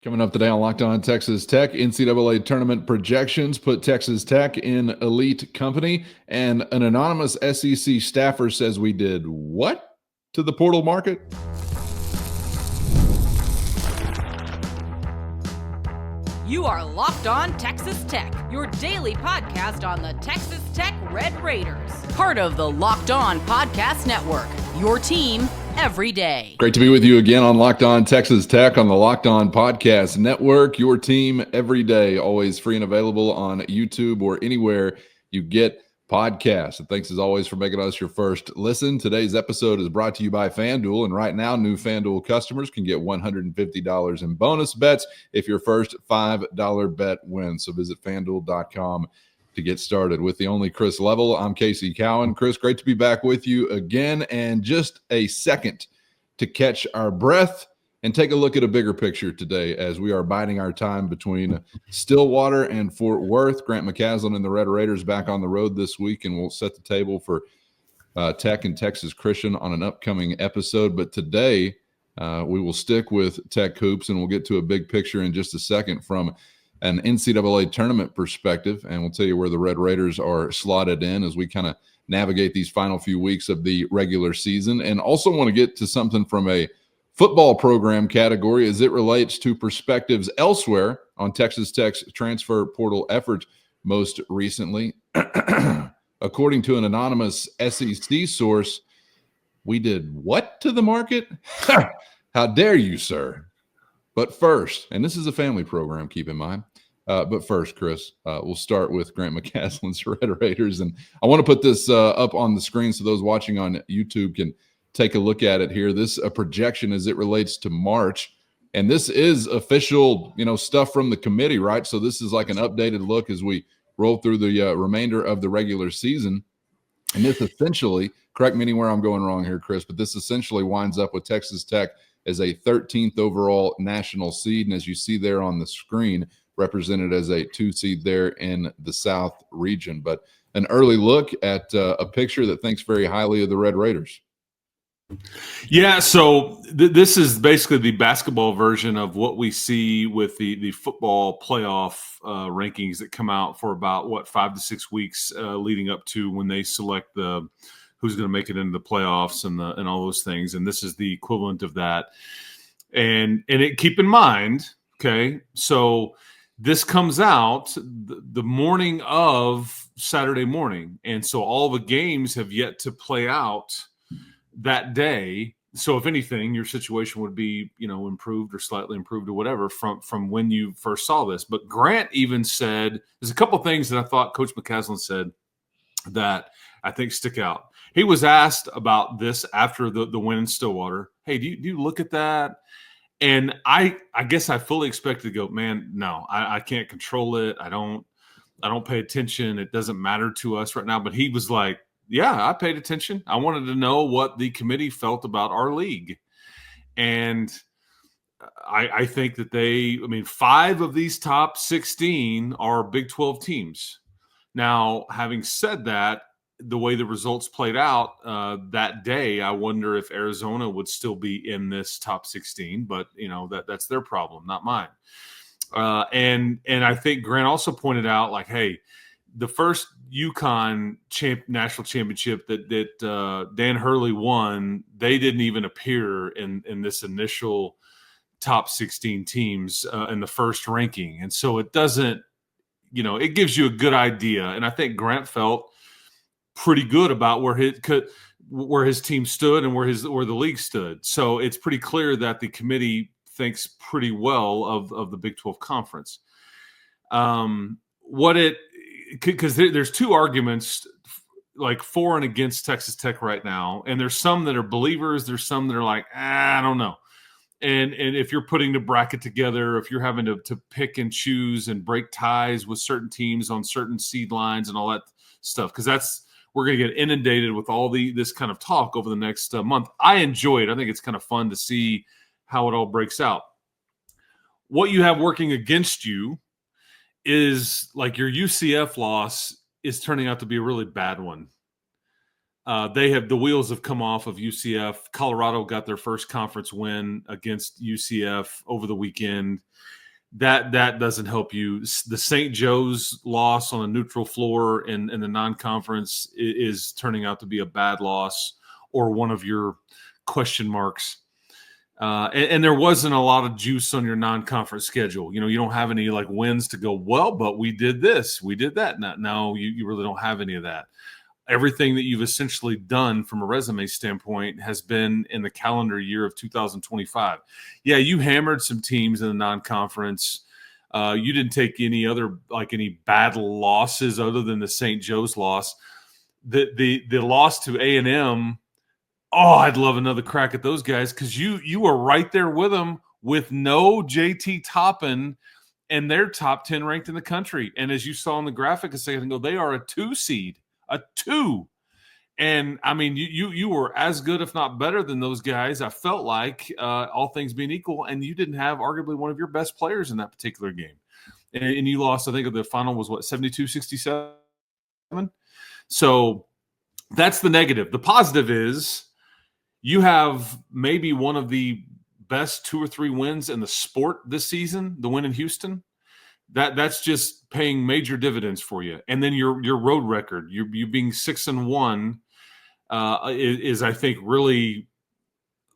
Coming up today on Locked On Texas Tech, NCAA tournament projections put Texas Tech in elite company, and an anonymous SEC staffer says we did what to the portal market? You are Locked On Texas Tech, your daily podcast on the Texas Tech Red Raiders. Part of the Locked On Podcast Network, your team every day. Great to be with you again on Locked On Texas Tech on the Locked On Podcast Network, your team every day, always free and available on YouTube or anywhere you get podcasts. And thanks as always for making us your first listen. Today's episode is brought to you by FanDuel, and right now new FanDuel customers can get $150 in bonus bets if your first $5 bet wins. So visit FanDuel.com to get started. With the only Chris Level, I'm Casey Cowan. Chris, great to be back with you again, and just a second to catch our breath and take a look at a bigger picture today as we are biding our time between Stillwater and Fort Worth. Grant McCaslin and the Red Raiders back on the road this week, and we'll set the table for Tech and Texas Christian on an upcoming episode. But today we will stick with Tech hoops, and we'll get to a big picture in just a second from an NCAA tournament perspective, and we'll tell you where the Red Raiders are slotted in as we kind of navigate these final few weeks of the regular season. And also want to get to something from a football program category as it relates to perspectives elsewhere on Texas Tech's transfer portal efforts most recently. According to an anonymous SEC source, we did what to the market? How dare you, sir? But first, and this is a family program, keep in mind, but first, Chris, we'll start with Grant McCaslin's Red Raiders. And I want to put this up on the screen so those watching on YouTube can take a look at it here. This a projection as it relates to March. And this is official, stuff from the committee, right? So this is like an updated look as we roll through the remainder of the regular season. And this essentially, correct me anywhere I'm going wrong here, Chris, but this essentially winds up with Texas Tech as a 13th overall national seed. And as you see there on the screen, represented as a 2 seed there in the South region. But an early look at a picture that thinks very highly of the Red Raiders. Yeah, so this is basically the basketball version of what we see with the football playoff rankings that come out for about, 5 to 6 weeks leading up to when they select who's going to make it into the playoffs and all those things. And this is the equivalent of that. And keep in mind, okay, so this comes out the morning of Saturday morning. And so all the games have yet to play out that day. So if anything, your situation would be, improved or slightly improved or whatever from when you first saw this. But Grant even said, there's a couple of things that I thought Coach McCaslin said that I think stick out. He was asked about this after the win in Stillwater. Hey, do you look at that? And I guess I fully expected to go, man, no, I can't control it. I don't pay attention. It doesn't matter to us right now. But he was like, yeah, I paid attention. I wanted to know what the committee felt about our league. And I think that 5 of these top 16 are Big 12 teams. Now, having said that, the way the results played out that day, I wonder if Arizona would still be in this top 16, but that's their problem, not mine. And I think Grant also pointed out, like, hey, the first UConn national championship that Dan Hurley won, they didn't even appear in this initial top 16 teams in the first ranking. And so it doesn't, it gives you a good idea. And I think Grant felt pretty good about where his team stood and where the league stood. So it's pretty clear that the committee thinks pretty well of the Big 12 conference. Because there's two arguments, like for and against Texas Tech right now, and there's some that are believers, there's some that are like, I don't know. And if you're putting the bracket together, if you're having to pick and choose and break ties with certain teams on certain seed lines and all that stuff, because we're going to get inundated with all this kind of talk over the next month. I enjoy it. I think it's kind of fun to see how it all breaks out. What you have working against you is like your UCF loss is turning out to be a really bad one. the wheels have come off of UCF. Colorado got their first conference win against UCF over the weekend. That doesn't help you. The St. Joe's loss on a neutral floor in the non-conference is turning out to be a bad loss or one of your question marks. And there wasn't a lot of juice on your non-conference schedule. You don't have any like wins to go, well, but we did this, we did that. No, you really don't have any of that. Everything that you've essentially done from a resume standpoint has been in the calendar year of 2025. Yeah, you hammered some teams in the non-conference. You didn't take any bad losses other than the St. Joe's loss. The loss to A&M, I'd love another crack at those guys because you were right there with them with no JT Toppin and they're top 10 ranked in the country. And as you saw in the graphic a second ago, they are a 2 seed. A 2. And I mean, you were as good, if not better than those guys. I felt like all things being equal, and you didn't have arguably one of your best players in that particular game. And you lost, I think the final was 72-67. So that's the negative. The positive is you have maybe one of the best 2 or 3 wins in the sport this season, the win in Houston. That's just paying major dividends for you. And then your road record, you being 6-1 is I think really,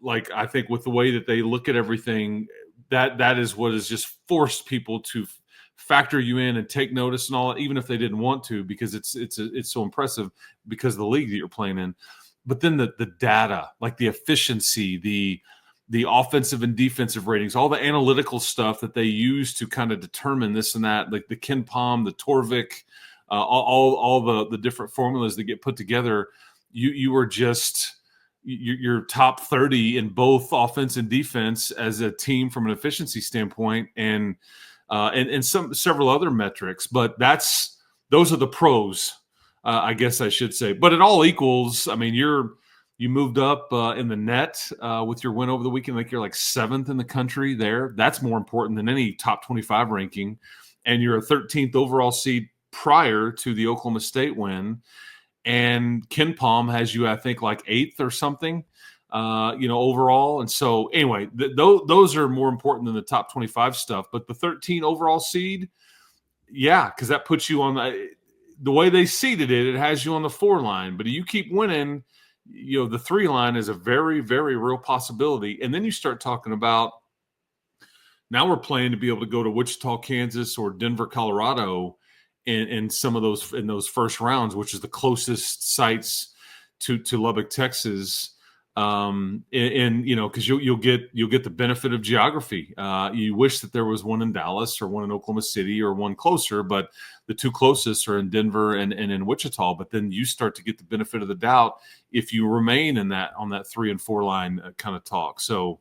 like, I think with the way that they look at everything, that is what has just forced people to factor you in and take notice and all, even if they didn't want to, because it's so impressive because of the league that you're playing in. But then the data, like the efficiency, the offensive and defensive ratings, all the analytical stuff that they use to kind of determine this and that, like the Ken Pom, the Torvik, all the different formulas that get put together, you were just you're top 30 in both offense and defense as a team from an efficiency standpoint, and several other metrics. But those are the pros, I guess I should say. But it all equals. I mean, you moved up in the net with your win over the weekend. Like you're like 7th in the country there. That's more important than any top 25 ranking. And you're a 13th overall seed prior to the Oklahoma State win. And Ken Pom has you, I think, like 8th or something, overall. And so anyway, those are more important than the top 25 stuff. But the 13 overall seed, yeah, because that puts you on the way they seeded it has you on the 4 line. But you keep winning, the 3 line is a very, very real possibility. And then you start talking about now we're playing to be able to go to Wichita, Kansas, or Denver, Colorado in some of those first rounds, which is the closest sites to Lubbock, Texas. Because you'll get the benefit of geography. You wish that there was one in Dallas or one in Oklahoma City or one closer, but the 2 closest are in Denver and in Wichita. But then you start to get the benefit of the doubt if you remain on that 3 and 4 line kind of talk. So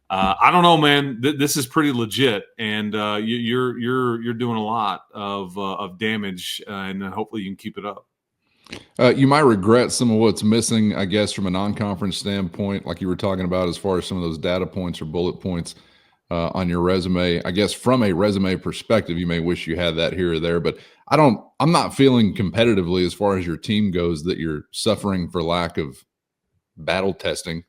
I don't know, man. This is pretty legit, and you're doing a lot of damage, and hopefully you can keep it up. You might regret some of what's missing, I guess, from a non-conference standpoint, like you were talking about, as far as some of those data points or bullet points on your resume. I guess from a resume perspective, you may wish you had that here or there, but I'm not feeling competitively as far as your team goes that you're suffering for lack of battle testing,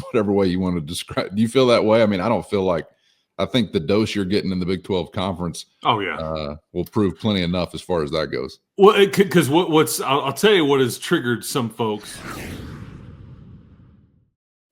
whatever way you want to describe. Do you feel that way? I mean, I think the dose you're getting in the Big 12 conference will prove plenty enough as far as that goes. Well, because I'll tell you what has triggered some folks.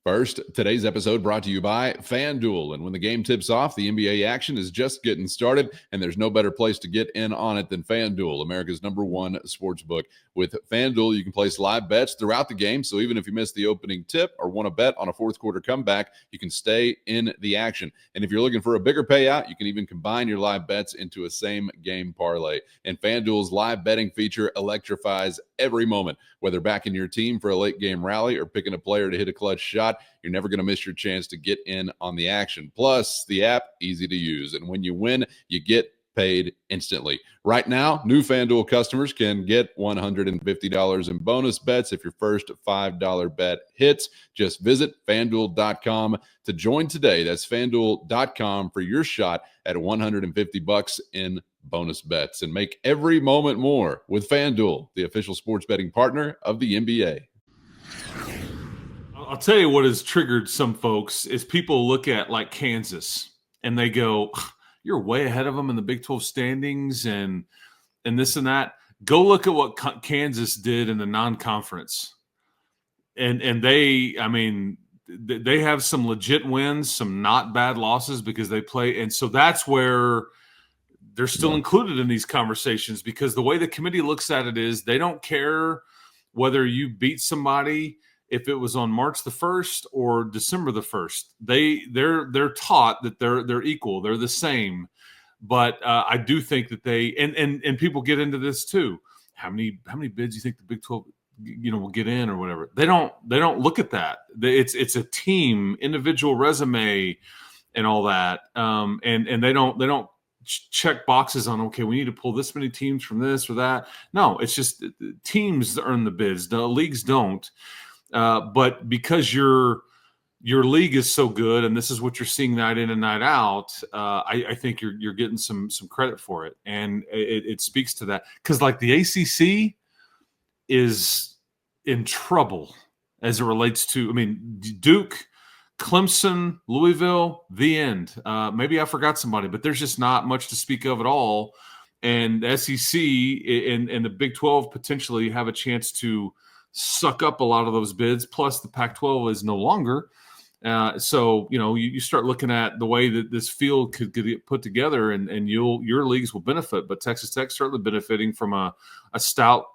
First, today's episode brought to you by FanDuel. And when the game tips off, the NBA action is just getting started, and there's no better place to get in on it than FanDuel, America's #1 sports book. With FanDuel, you can place live bets throughout the game, so even if you miss the opening tip or want to bet on a fourth-quarter comeback, you can stay in the action. And if you're looking for a bigger payout, you can even combine your live bets into a same-game parlay. And FanDuel's live betting feature electrifies every moment. Whether backing your team for a late-game rally or picking a player to hit a clutch shot, you're never going to miss your chance to get in on the action. Plus, the app, easy to use. And when you win, you get paid instantly. Right now, new FanDuel customers can get $150 in bonus bets if your first $5 bet hits. Just visit FanDuel.com to join today. That's FanDuel.com for your shot at $150 in bonus bets. And make every moment more with FanDuel, the official sports betting partner of the NBA. I'll tell you what has triggered some folks is people look at like Kansas and they go, you're way ahead of them in the Big 12 standings and this and that. Go look at what Kansas did in the non-conference. And they have some legit wins, some not bad losses because they play. And so that's where they're still included in these conversations, because the way the committee looks at it is they don't care whether you beat somebody if it was on March the 1st or December the 1st. They're taught that they're equal, they're the same. But I do think that they and people get into this too. How many bids do you think the Big 12 will get in or whatever? They don't look at that. It's a team, individual resume, and all that. And they don't check boxes on, okay, we need to pull this many teams from this or that. No, it's just teams earn the bids. The leagues don't. But because your league is so good, and this is what you're seeing night in and night out, I think you're getting some credit for it, and it speaks to that, because like the ACC is in trouble as it relates to, Duke, Clemson, Louisville, the end. Maybe I forgot somebody, but there's just not much to speak of at all. And the SEC and the Big 12 potentially have a chance to suck up a lot of those bids. Plus, the Pac-12 is no longer. So you start looking at the way that this field could get put together, and your leagues will benefit. But Texas Tech certainly benefiting from a stout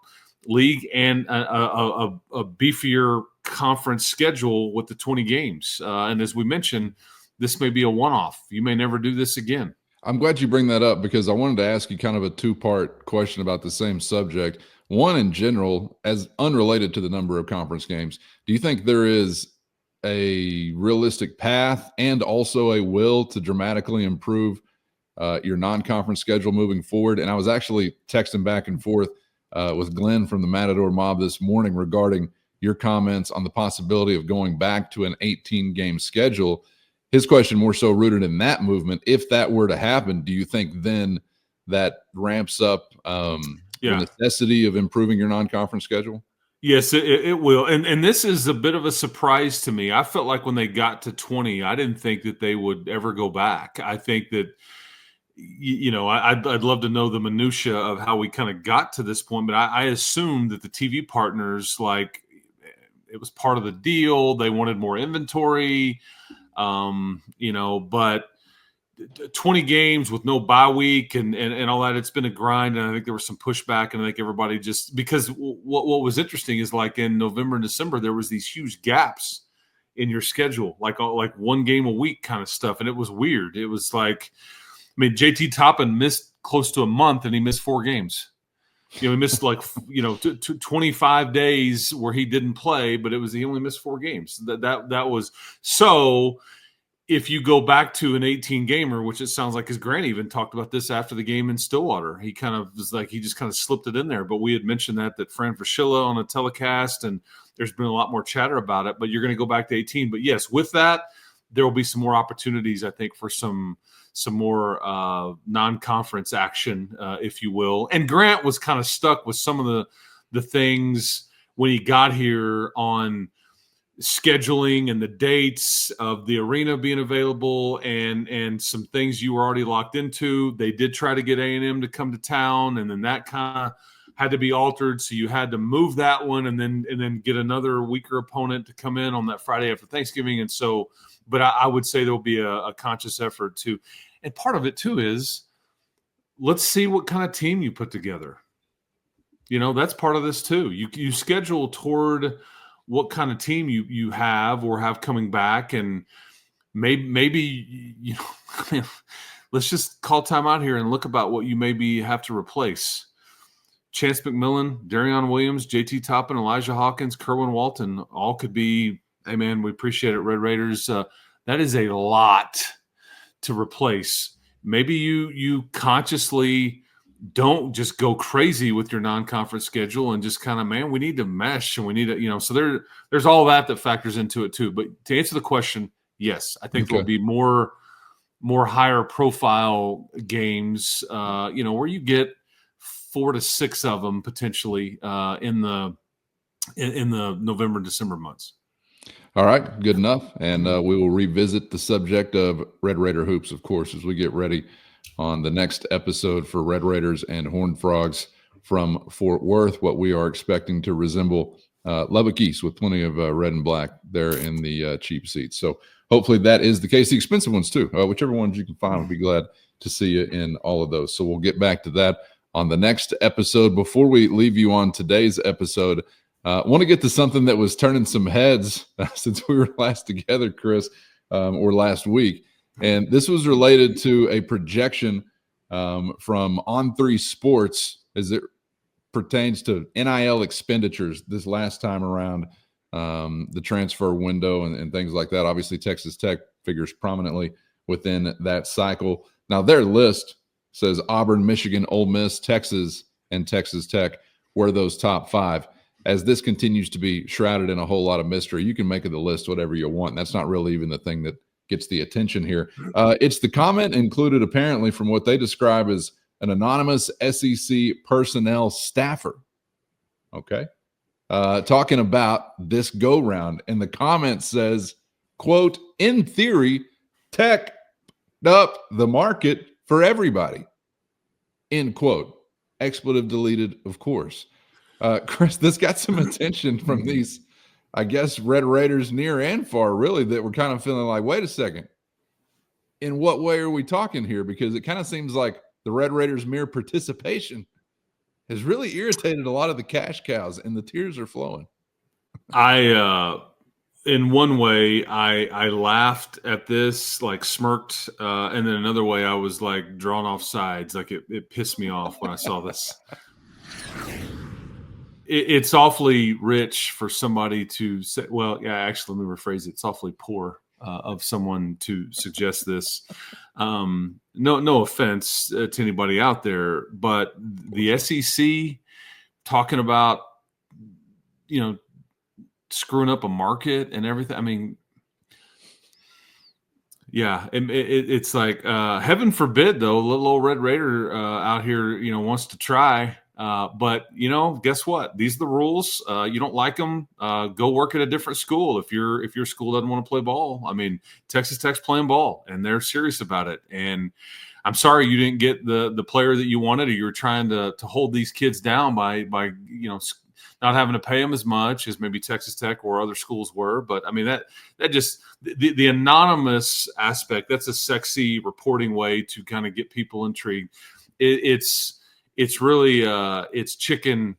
league and a beefier conference schedule with the 20 games. And as we mentioned, this may be a one-off. You may never do this again. I'm glad you bring that up, because I wanted to ask you kind of a two-part question about the same subject. One, in general, as unrelated to the number of conference games, do you think there is a realistic path and also a will to dramatically improve your non-conference schedule moving forward? And I was actually texting back and forth with Glenn from the Matador Mob this morning regarding your comments on the possibility of going back to an 18-game schedule. His question more so rooted in that movement. If that were to happen, do you think then that ramps up the necessity of improving your non-conference schedule? Yes, it will. And this is a bit of a surprise to me. I felt like when they got to 20, I didn't think that they would ever go back. I think that, I'd love to know the minutia of how we kind of got to this point, but I assumed that the TV partners, like, it was part of the deal. They wanted more inventory, but 20 games with no bye week and all that, it's been a grind. And I think there was some pushback, and I think everybody just, because what was interesting is, like, in November and December, there was these huge gaps in your schedule, like one game a week kind of stuff. And it was weird. It was like, JT Toppin missed close to a month, and he missed 4 games. He missed 25 days where he didn't play, but he only missed 4 games. That was so. If you go back to an 18-gamer, which it sounds like, his Grant even talked about this after the game in Stillwater, he kind of was like, he just kind of slipped it in there. But we had mentioned that Fran Fraschilla on a telecast, and there's been a lot more chatter about it. But you're going to go back to 18. But yes, with that, there will be some more opportunities, I think, for some more non-conference action, if you will. And Grant was kind of stuck with some of the things when he got here on scheduling and the dates of the arena being available, and some things you were already locked into. They did try to get A&M to come to town, and then that kind of had to be altered. So you had to move that one and then get another weaker opponent to come in on that Friday after Thanksgiving. And so, but I would say there'll be a conscious effort to, and part of it too is, let's see what kind of team you put together. That's part of this too. You schedule toward what kind of team you have or have coming back, and maybe let's just call time out here and look about what you maybe have to replace. Chance McMillan, Darion Williams, JT Toppin, Elijah Hawkins, Kerwin Walton, all could be, hey man, we appreciate it, Red Raiders. That is a lot to replace. maybe you consciously don't just go crazy with your non-conference schedule and just kind of, man, we need to mesh and we need to, so there's all that factors into it too. But to answer the question, yes, I think there'll be more higher profile games, where you get 4 to 6 of them potentially in the November, December months. All right, good enough. And we will revisit the subject of Red Raider hoops, of course, as we get ready on the next episode for Red Raiders and Horned Frogs from Fort Worth, what we are expecting to resemble Lubbock East with plenty of red and black there in the cheap seats. So hopefully that is the case. The expensive ones too, whichever ones you can find, we'll be glad to see you in all of those. So we'll get back to that on the next episode. Before we leave you on today's episode, I want to get to something that was turning some heads since we were last together, Chris, or last week. And this was related to a projection from On3 Sports as it pertains to NIL expenditures this last time around, the transfer window and things like that. Obviously, Texas Tech figures prominently within that cycle. Now, their list says Auburn, Michigan, Ole Miss, Texas, and Texas Tech were those top 5. As this continues to be shrouded in a whole lot of mystery, you can make of the list whatever you want. That's not really even the thing that gets the attention here. It's the comment included apparently from what they describe as an anonymous SEC personnel staffer. Okay. Talking about this go round. And the comment says, quote, in theory, Tech up the market for everybody. End quote. Expletive deleted, of course. Chris, this got some attention from these, I guess, Red Raiders near and far, really, that were kind of feeling like, wait a second, in what way are we talking here? Because it kind of seems like the Red Raiders' mere participation has really irritated a lot of the cash cows, and the tears are flowing. In one way, I laughed at this, like smirked, and then another way, I was like drawn off sides. Like it pissed me off when I saw this. It's awfully rich for somebody to say, well, yeah, actually, let me rephrase it. It's awfully poor of someone to suggest this. No offense to anybody out there, but the SEC talking about, screwing up a market and everything. I mean, yeah, it's like heaven forbid, though, a little old Red Raider out here, wants to try. But guess what? These are the rules. You don't like them, go work at a different school. If your school doesn't want to play ball, I mean, Texas Tech's playing ball and they're serious about it. And I'm sorry you didn't get the player that you wanted, or you're trying to hold these kids down by not having to pay them as much as maybe Texas Tech or other schools were. But I mean, that just the anonymous aspect, that's a sexy reporting way to kind of get people intrigued. It's really it's chicken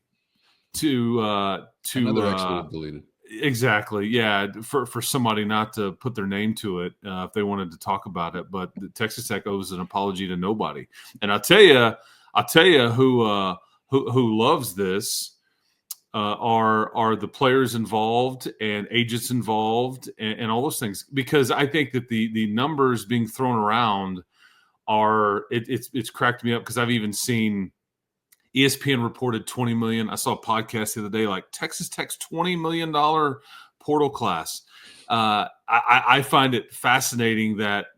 to another expletive deleted. Exactly. Yeah. For somebody not to put their name to it if they wanted to talk about it, but the Texas Tech owes an apology to nobody. And I'll tell you who loves this are the players involved and agents involved and all those things, because I think that the numbers being thrown around it's cracked me up, because I've even seen ESPN reported $20 million. I saw a podcast the other day, like Texas Tech's $20 million portal class. I find it fascinating that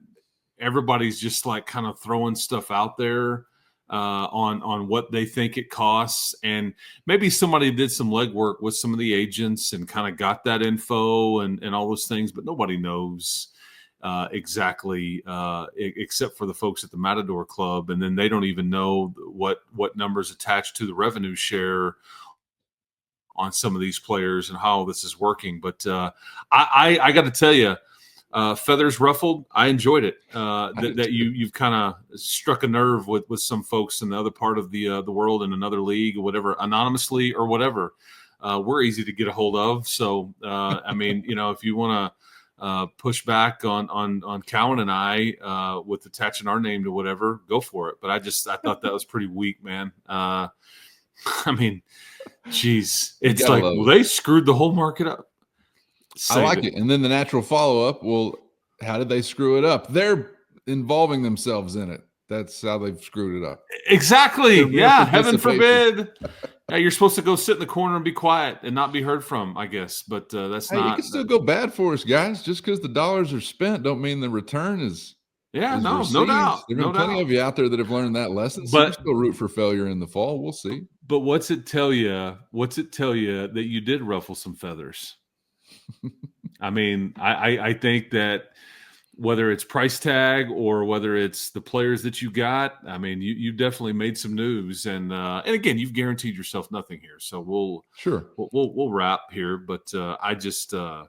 everybody's just like kind of throwing stuff out there on what they think it costs. And maybe somebody did some legwork with some of the agents and kind of got that info and all those things, but nobody knows exactly, except for the folks at the Matador Club, and then they don't even know what numbers attached to the revenue share on some of these players and how this is working. But I got to tell you, feathers ruffled. I enjoyed it. That you've kind of struck a nerve with some folks in the other part of the world, in another league or whatever, anonymously or whatever. We're easy to get a hold of. So I mean, if you want to push back on Cowan and I with attaching our name to whatever, go for it. But I thought that was pretty weak, man. I mean, geez, it's like, well, they screwed the whole market up. I like it. And then the natural follow-up, well, how did they screw it up? They're involving themselves in it. that's how they've screwed it up. Exactly. Yeah. Heaven Participation. forbid. Yeah, you're supposed to go sit in the corner and be quiet and not be heard from, I guess. But that's Hey, not. it can still go bad for us, guys. Just because the dollars are spent, don't mean the return is No received. doubt. There have been plenty of you out there that have learned that lesson. So you still root for failure in the fall. We'll see. But what's it tell you? What's it tell you that you did ruffle some feathers? I mean, I think that whether it's price tag or whether it's the players that you got, I mean, you definitely made some news, and again, you've guaranteed yourself nothing here. So we'll wrap here. But that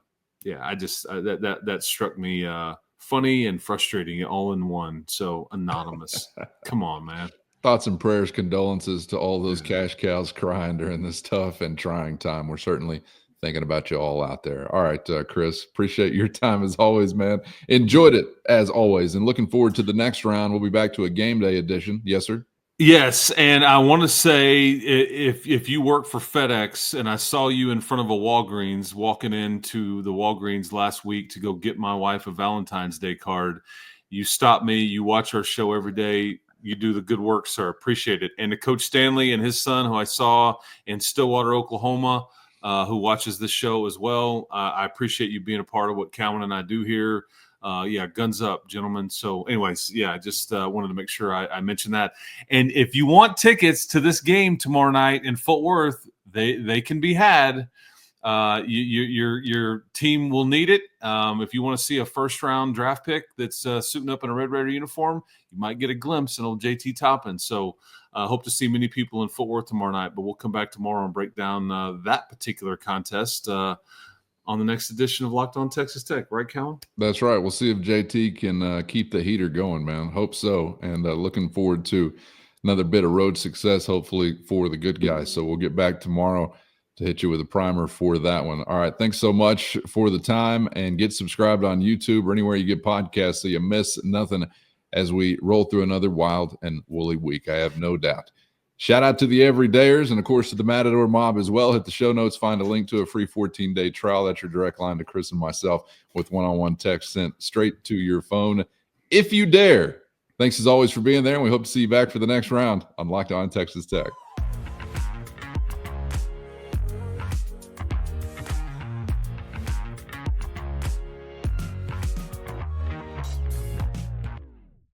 struck me funny and frustrating all in one. So anonymous, come on, man. Thoughts and prayers, condolences to all those cash cows crying during this tough and trying time. We're certainly thinking about you all out there. All right, Chris, appreciate your time as always, man. Enjoyed it as always, and looking forward to the next round. We'll be back to a game day edition. Yes, sir. Yes, and I want to say if you work for FedEx and I saw you in front of a Walgreens walking into the Walgreens last week to go get my wife a Valentine's Day card, you stop me, you watch our show every day. You do the good work, sir. Appreciate it. And to Coach Stanley and his son, who I saw in Stillwater, Oklahoma, who watches this show as well. I appreciate you being a part of what Calvin and I do here. Guns up, gentlemen. So anyways, I just wanted to make sure I mentioned that. And if you want tickets to this game tomorrow night in Fort Worth, they can be had. Your team will need it. If you want to see a first-round draft pick that's suiting up in a Red Raider uniform, you might get a glimpse in old JT Toppin. So hope to see many people in Fort Worth tomorrow night, but we'll come back tomorrow and break down that particular contest on the next edition of Locked On Texas Tech. Right, Calvin? That's right. We'll see if JT can keep the heater going, man. Hope so. And looking forward to another bit of road success, hopefully, for the good guys. So we'll get back tomorrow to hit you with a primer for that one. All right. Thanks so much for the time, and get subscribed on YouTube or anywhere you get podcasts so you miss nothing as we roll through another wild and woolly week. I have no doubt. Shout out to the everydayers and, of course, to the Matador Mob as well. Hit the show notes, find a link to a free 14-day trial. That's your direct line to Chris and myself with one-on-one text sent straight to your phone if you dare. Thanks as always for being there, and we hope to see you back for the next round on Locked On Texas Tech.